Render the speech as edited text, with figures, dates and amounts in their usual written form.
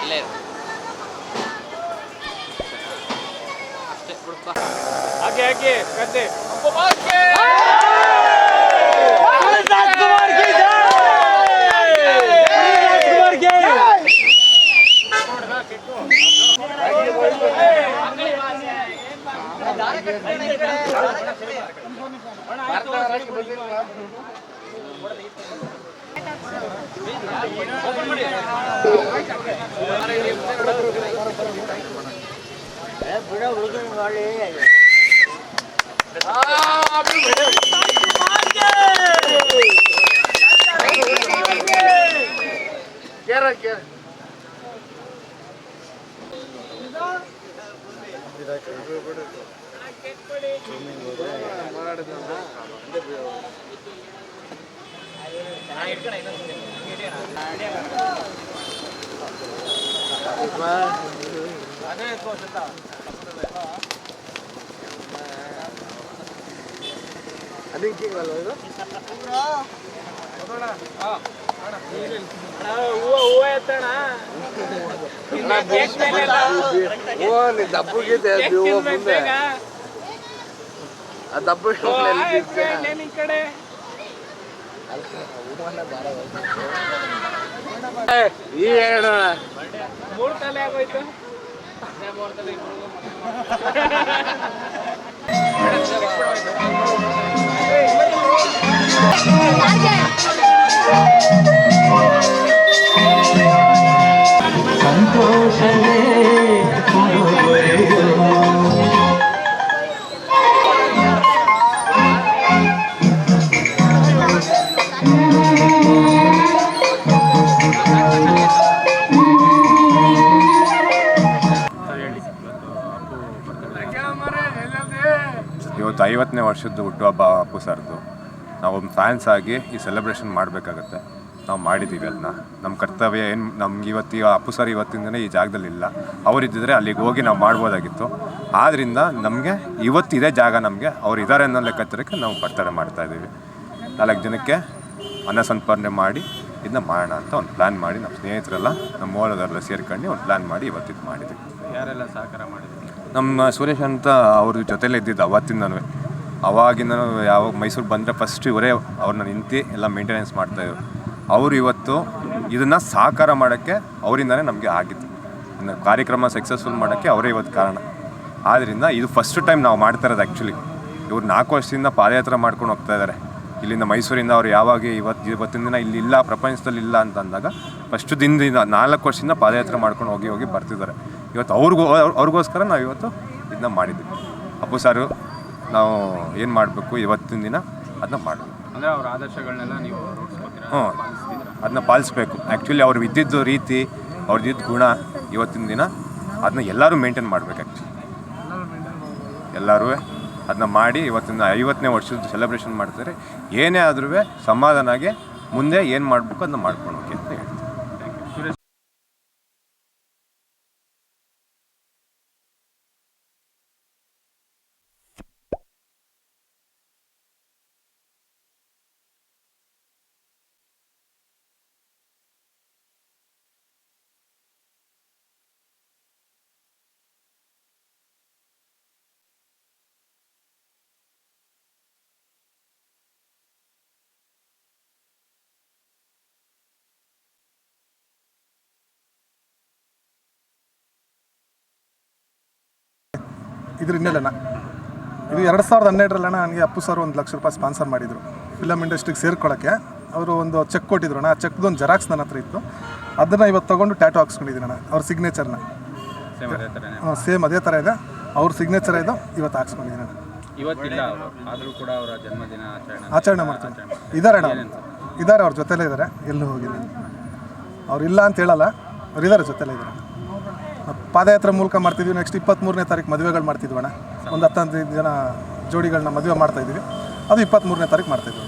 ಅಲ್ಲೇ ಅಷ್ಟೇ ಬಿಡಪ್ಪ. ಹಾಗೆ ಹಾಗೆ ಕತೆ ಮೂರು ತಲೆ ಆಗೋಯ್ತು. ಇವತ್ತು 50ನೇ ವರ್ಷದ ಹುಟ್ಟುಹಬ್ಬ ಅಪ್ಪು ಸರ್ದು. ನಾವೊಂದು ಫ್ಯಾನ್ಸ್ ಆಗಿ ಈ ಸೆಲೆಬ್ರೇಷನ್ ಮಾಡಬೇಕಾಗತ್ತೆ. ನಾವು ಮಾಡಿದ್ದೀವಿ ಅದನ್ನ. ನಮ್ಮ ಕರ್ತವ್ಯ ಏನು, ನಮ್ಗೆ ಇವತ್ತು ಅಪ್ಪು ಸರ್ ಇವತ್ತಿಂದನೇ ಈ ಜಾಗದಲ್ಲಿಲ್ಲ. ಅವರಿದ್ದಿದ್ರೆ ಅಲ್ಲಿಗೆ ಹೋಗಿ ನಾವು ಮಾಡ್ಬೋದಾಗಿತ್ತು. ಆದ್ದರಿಂದ ನಮಗೆ ಇವತ್ತು ಇದೇ ಜಾಗ, ನಮಗೆ ಅವ್ರು ಇದ್ದಾರೆ ಅನ್ನೋ ಲೆಕ್ಕಾಚಾರಕ್ಕೆ ನಾವು ಬರ್ತಡೇ ಮಾಡ್ತಾಯಿದ್ದೀವಿ. 4 ಜನಕ್ಕೆ ಅನ್ನ ಸಂತರ್ಪಣೆ ಮಾಡಿ ಇದನ್ನ ಮಾಡೋಣ ಅಂತ ಒಂದು ಪ್ಲ್ಯಾನ್ ಮಾಡಿ ನಮ್ಮ ಸ್ನೇಹಿತರೆಲ್ಲ ನಮ್ಮ ಮೂಲದವರೆಲ್ಲ ಸೇರ್ಕೊಂಡು ಒಂದು ಪ್ಲ್ಯಾನ್ ಮಾಡಿ ಇವತ್ತಿದ್ದು ಮಾಡಿದ್ವಿ. ಯಾರೆಲ್ಲ ಸಹಕಾರ ಮಾಡಿದ್ರು? ನಮ್ಮ ಸುರೇಶ್ ಅಂತ ಅವ್ರ ಜೊತೆಲೇ ಇದ್ದಿದ್ದು ಅವತ್ತಿಂದನೂ. ಅವಾಗಿಂದ ಯಾವಾಗ ಮೈಸೂರು ಬಂದರೆ ಫಸ್ಟ್ ಇವರೇ ಅವ್ರನ್ನ ನಿಂತು ಎಲ್ಲ ಮೇಂಟೆನೆನ್ಸ್ ಮಾಡ್ತಾಯಿದ್ರು. ಅವರು ಇವತ್ತು ಇದನ್ನು ಸಾಕಾರ ಮಾಡೋಕ್ಕೆ ಅವರಿಂದನೇ ನಮಗೆ ಆಗಿತ್ತು. ಇನ್ನು ಕಾರ್ಯಕ್ರಮ ಸಕ್ಸಸ್ಫುಲ್ ಮಾಡೋಕ್ಕೆ ಅವರೇ ಇವತ್ತು ಕಾರಣ. ಆದ್ದರಿಂದ ಇದು ಫಸ್ಟ್ ಟೈಮ್ ನಾವು ಮಾಡ್ತಾ ಇರೋದು. ಆ್ಯಕ್ಚುಲಿ ಇವ್ರು 4 ವರ್ಷದಿಂದ ಪಾದಯಾತ್ರೆ ಮಾಡ್ಕೊಂಡು ಹೋಗ್ತಾ ಇದ್ದಾರೆ ಇಲ್ಲಿಂದ ಮೈಸೂರಿಂದ. ಅವ್ರು ಯಾವಾಗ ಇವತ್ತಿನ ದಿನ ಇಲ್ಲಿ ಇಲ್ಲ, ಪ್ರಪಂಚದಲ್ಲಿ ಇಲ್ಲ ಅಂತ ಅಂದಾಗ ಫಸ್ಟ್ ದಿನದಿಂದ 4 ವರ್ಷದಿಂದ ಪಾದಯಾತ್ರೆ ಮಾಡ್ಕೊಂಡು ಹೋಗಿ ಬರ್ತಿದ್ದಾರೆ. ಇವತ್ತು ಅವ್ರಿಗೋಸ್ಕರ ನಾವು ಇವತ್ತು ಇದನ್ನ ಮಾಡಿದ್ವಿ. ಅಪ್ಪು ಸಾರು ನಾವು ಏನು ಮಾಡಬೇಕು ಇವತ್ತಿನ ದಿನ ಅದನ್ನ ಮಾಡಬೇಕು. ಅಂದರೆ ಅವ್ರ ಆದರ್ಶಗಳನ್ನೆಲ್ಲ ನೀವು ಅದನ್ನ ಪಾಲಿಸ್ಬೇಕು. ಆ್ಯಕ್ಚುಲಿ ಅವ್ರು ಇದ್ದಿದ್ದು ರೀತಿ, ಅವ್ರದ್ದಿದ್ದು ಗುಣ ಇವತ್ತಿನ ದಿನ ಅದನ್ನ ಎಲ್ಲರೂ ಮೇಂಟೈನ್ ಮಾಡಬೇಕು. ಆ್ಯಕ್ಚುಲಿ ಎಲ್ಲರೂ ಅದನ್ನ ಮಾಡಿ ಇವತ್ತಿನ 50ನೇ ವರ್ಷದ ಸೆಲೆಬ್ರೇಷನ್ ಮಾಡ್ತಾರೆ. ಏನೇ ಆದ್ರೂ ಸಮಾಧಾನಾಗೆ ಮುಂದೆ ಏನು ಮಾಡಬೇಕು ಅದನ್ನ ಮಾಡ್ಕೊಂಡು ಹೋಗಿ ಅಂತ ಹೇಳ್ತೀನಿ. ಇದ್ರ ಹಿನ್ನೆಲೆನ ಇದು 2012 ನನಗೆ ಅಪ್ಪು ಸರ್ 1 ಲಕ್ಷ ರೂಪಾಯಿ ಸ್ಪಾನ್ಸರ್ ಮಾಡಿದರು ಫಿಲಮ್ ಇಂಡಸ್ಟ್ರಿಗೆ ಸೇರ್ಕೊಳ್ಳೋಕ್ಕೆ. ಅವರು ಒಂದು ಚೆಕ್ ಕೊಟ್ಟಿದ್ರು. ಆ ಚೆಕ್ದೊಂದು ಜೆರಾಕ್ಸ್ ನನ್ನ ಹತ್ರ ಇತ್ತು. ಅದನ್ನು ಇವತ್ತು ತೊಗೊಂಡು ಟ್ಯಾಟು ಹಾಕ್ಸ್ಕೊಂಡಿದ್ದೀನಿ ನಾನು, ಅವ್ರ ಸಿಗ್ನೇಚರ್ನ. ಸೇಮ್ ಅದೇ ಥರ ಇದೆ, ಅವ್ರ ಸಿಗ್ನೇಚರ್ ಇದು ಇವತ್ತು ಹಾಕ್ಸ್ಕೊಂಡಿದ್ದೀನಿ ನಾನು. ಇವತ್ತಿಲ್ಲ ಆದರೂ ಕೂಡ ಅವರ ಜನ್ಮದಿನ ಆಚರಣೆ ಮಾಡ್ತೀನಿ. ಇದ್ದಾರೆ ಇದ್ದಾರೆ, ಅವ್ರ ಜೊತೆಲೇ ಇದ್ದಾರೆ, ಎಲ್ಲೂ ಹೋಗಿಲ್ಲ. ಅವ್ರು ಇಲ್ಲ ಅಂತ ಹೇಳಲ್ಲ, ಅವ್ರು ಇದ್ದಾರೆ, ಜೊತೆಲೇ ಇದ್ದಾರೆ. ಪಾದಯಾತ್ರೆ ಮೂಲಕ ಮಾಡ್ತಿದ್ವಿ. ನೆಕ್ಸ್ಟ್ 23ನೇ ತಾರೀಕು ಮದುವೆಗಳು ಮಾಡ್ತಿದ್ವಣ್ಣ. ಒಂದು 10-15 ಜನ ಜೋಡಿಗಳನ್ನ ಮದುವೆ ಮಾಡ್ತಾಯಿದ್ವಿ. ಅದು 23ನೇ ತಾರೀಕು ಮಾಡ್ತಾಯಿದ್ವಿ.